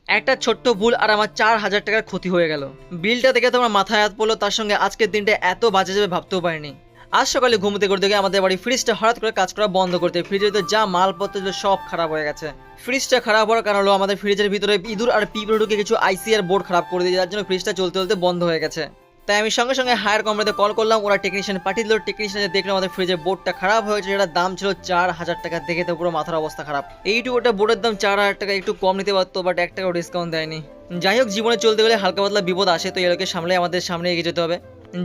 একটা ছোট্ট ভুল আর আমার 4,000 টাকার ক্ষতি হয়ে গেল। বিলটা দেখে তোমার মাথায় হাত পড়লো, তার সঙ্গে আজকের দিনটা এত বাজে যাবে ভাবতেও পারিনি। আজ সকালে ঘুমতে করতে গিয়ে আমাদের বাড়ি ফ্রিজটা হঠাৎ করে কাজ করা বন্ধ করতে, ফ্রিজের ভিতরে যা মালপত্র ছিল সব খারাপ হয়ে গেছে। ফ্রিজটা খারাপ হওয়ার কারণ হলো আমাদের ফ্রিজের ভিতরে ইঁদুর আর পিঁপড়ে ঢুকে কিছু আইসি আর বোর্ড খারাপ করে দিয়ে, যার জন্য ফ্রিজটা চলতে চলতে বন্ধ হয়ে গেছে। তাই আমি সঙ্গে সঙ্গে হায়ার কোম্পানিতে কল করলাম, ওরা টেকনিশিয়ান পাঠিয়ে দিল। টেকনিশিয়ান দেখলো আমাদের ফ্রিজের বোর্ডটা খারাপ হয়েছে, যেটার দাম ছিল 4,000 টাকা। দেখে তো পুরো মাথার অবস্থা খারাপ। এইটুকুটা বোর্ডের দাম 4,000 টাকা, একটু কম নিতে পারতো, বাট 1 টাকাও ডিসকাউন্ট দেয়নি। যাই হোক, জীবনে চলতে গেলে হালকা পাতলা বিপদ আসে, তো এগুলোকে সামলে আমাদের সামনে এগিয়ে যেতে হবে।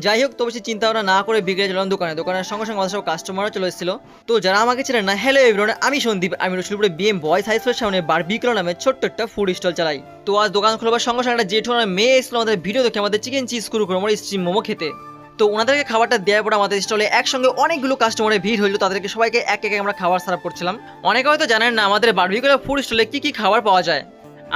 যাই হোক, তো বেশি চিন্তা ভাবনা না করে বিকেলে চলাম দোকানের সঙ্গে সঙ্গে আমাদের সব কাস্টমারও চলে এসেছিল। তো যারা আমাকে ছিলেন না, হ্যালো এভরিওয়ান, আমি সন্দীপ। আমি রসুলপুরে বিএম বয়েজ হাই স্কুলের সামনে বারবিকিউ নামে ছোট্ট একটা ফুড স্টল চালাই। তো আজ দোকান খোলাবার সঙ্গে সঙ্গে একটা জেঠু আর মেয়ে এসেছিল আমাদের ভিডিও দেখে আমাদের চিকেন চিজ কুরু করে আমার স্টিম মোমো খেতে। তো ওনাদেরকে খাবারটা দেওয়ার পর আমাদের স্টলে একসঙ্গে অনেকগুলো কাস্টমারের ভিড় হইলো। তাদেরকে সবাইকে এক এক আমরা খাবার সার্ভ করছিলাম। অনেকে হয়তো জানেন না আমাদের বারবিকিউ ফুড স্টলে কি কি খাবার পাওয়া যায়।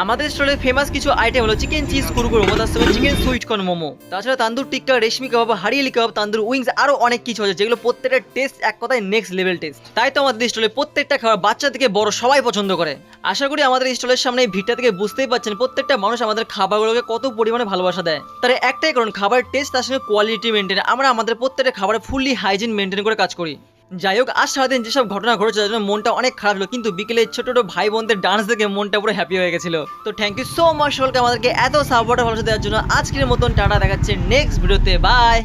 আমাদের স্টলে ফেমাস কিছু আইটেম হলো চিকেন চিজ কুরকুর মোমো, তার সঙ্গে চিকেন সুইট কর্ন মোমো, তাছাড়া তান্দুর টিক্কা, রেশমি কাবাব, হারিয়ালি কাবাব, তান্দুর উইংস, আরো অনেক কিছু আছে, যেগুলো প্রত্যেকটা টেস্ট এক কথায় নেক্সট লেভেল টেস্ট। তাই তো আমাদের স্টলে প্রত্যেকটা খাবার বাচ্চা থেকে বড় সবাই পছন্দ করে। আশা করি আমাদের স্টলের সামনে এই ভিড়টা থেকে বুঝতেই পারছেন প্রত্যেকটা মানুষ আমাদের খাবারগুলোকে কত পরিমাণে ভালোবাসা দেয়। তার একটাই কারণ খাবার টেস্ট, তার সঙ্গে কোয়ালিটি মেনটেন। আমরা আমাদের প্রত্যেকটা খাবারে ফুললি হাইজিন মেনটেন করে কাজ করি। যাই হোক, আজ সারাদিন যেসব ঘটনা ঘটেছে তার জন্য মনটা অনেক খারাপ হলো, কিন্তু বিকেলে ছোট ছোট ভাই বোনদের ডান্স দেখে মনটা পুরো হ্যাপি হয়ে গেছিল। তো থ্যাংক ইউ সো মাচ সকলকে আমাদেরকে এত সাপোর্ট ভালোবাসা দেওয়ার জন্য। আজকের মতন টাটা, দেখাচ্ছে নেক্সট ভিডিওতে, বাই।